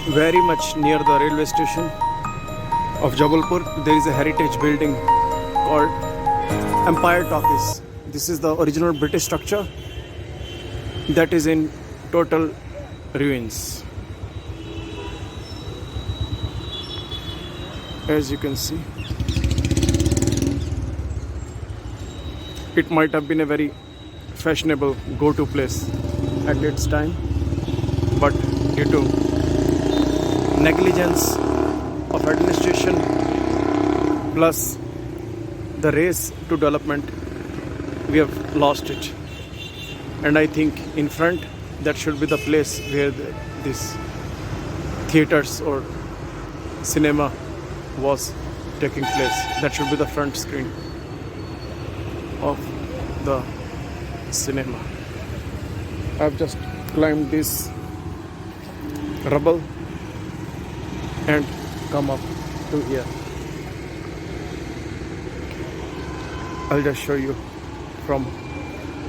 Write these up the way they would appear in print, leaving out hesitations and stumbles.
Very much near the railway station of Jabalpur, there is a heritage building called Empire Talkies. This is the original British structure that is in total ruins. As you can see, it might have been a very fashionable go-to place at its time, but due to negligence of administration plus the race to development, we have lost it. And I think in front that should be the place where this theaters or cinema was taking place. That should be the front screen of the cinema. I've just climbed this rubble and come up to here. I'll just show you from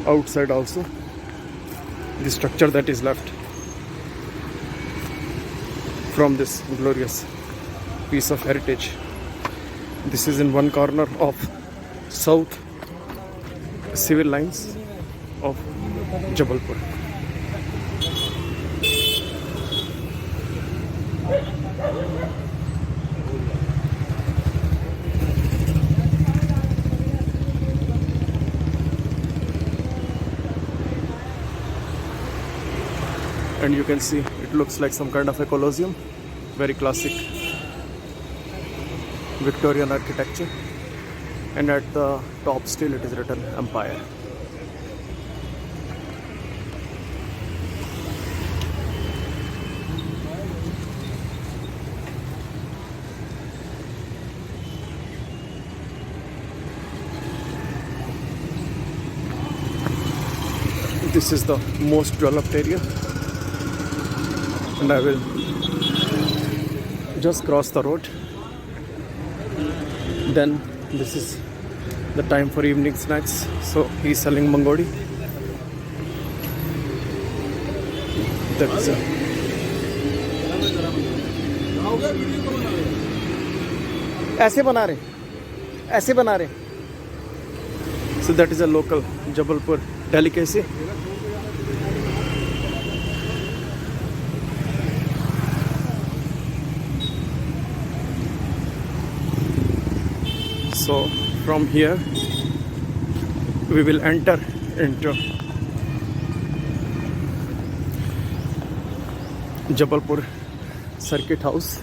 outside also the structure that is left from this glorious piece of heritage. This is in one corner of South Civil Lines of Jabalpur. And you can see it looks like some kind of a colosseum, very classic Victorian architecture, and at the top still it is written Empire. This is the most developed area, and I will just cross the road. Then this is the time for evening snacks, so he's selling mangodi. That's ऐसे बना रहे so that is a local Jabalpur delicacy. So from here we will enter into Jabalpur Circuit House.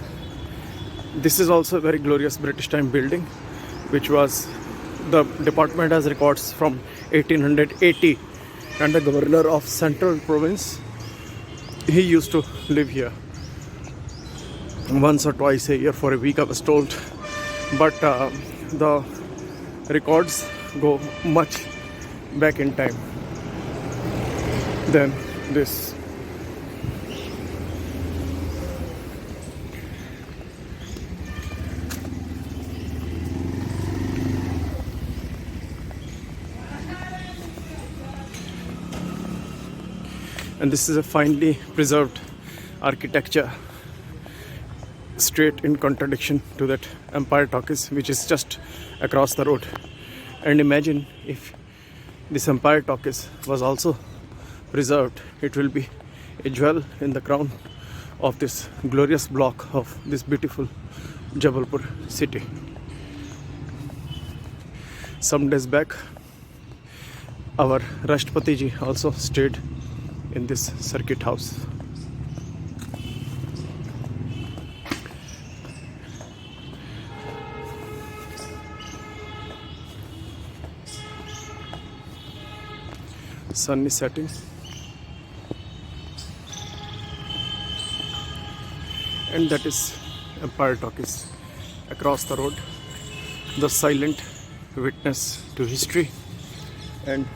This is also a very glorious British time building, which was, the department has records from 1880, and the governor of Central Province, he used to live here once or twice a year for a week, I was told. But the records go much back in time than this. And this is a finely preserved architecture, straight in contradiction to that Empire Talkies, which is just across the road. And imagine if this Empire Talkies was also preserved, it will be a jewel in the crown of this glorious block of this beautiful Jabalpur city. Some days back, our Rashtrapati ji also stayed in this circuit house. Sun is setting, and that is Empire Talkies across the road, the silent witness to history and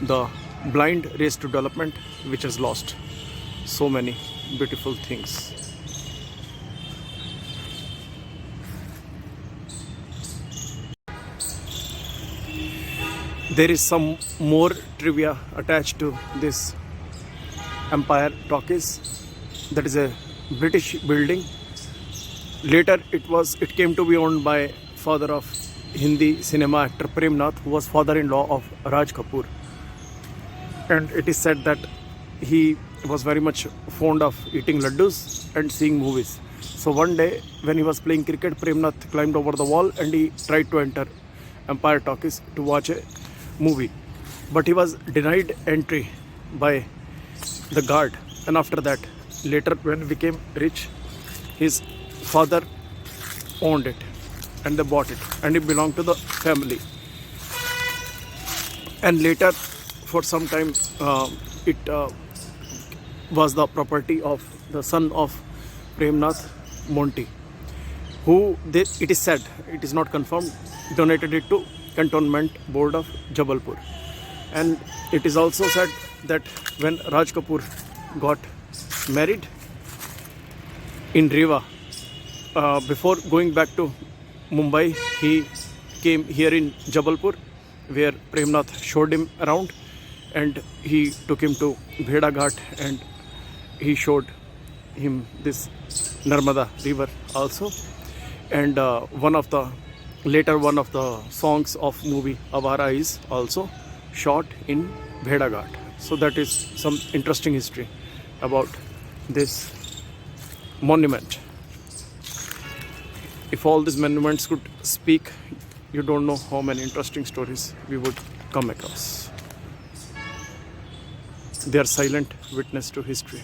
the blind race to development, which has lost so many beautiful things. There is some more trivia attached to this Empire Talkies. That is a British building. Later it came to be owned by father of Hindi cinema actor Prem Nath, who was father-in-law of Raj Kapoor. And it is said that he was very much fond of eating laddus and seeing movies. So one day when he was playing cricket, Prem Nath climbed over the wall and he tried to enter Empire Talkies to watch a movie. But he was denied entry by the guard. And after that, later when he became rich, his father owned it and they bought it and it belonged to the family. And later for some time it was the property of the son of Prem Nath, Monty, who it is said, it is not confirmed, donated it to Cantonment Board of Jabalpur. And it is also said that when Raj Kapoor got married in Rewa, before going back to Mumbai, he came here in Jabalpur, where Prem Nath showed him around, and he took him to Bheda Ghat and he showed him this Narmada river also. And one of the songs of movie Avara is also shot in Bheda Ghat. So that is some interesting history about this monument. If all these monuments could speak, you don't know how many interesting stories we would come across. They are silent witness to history.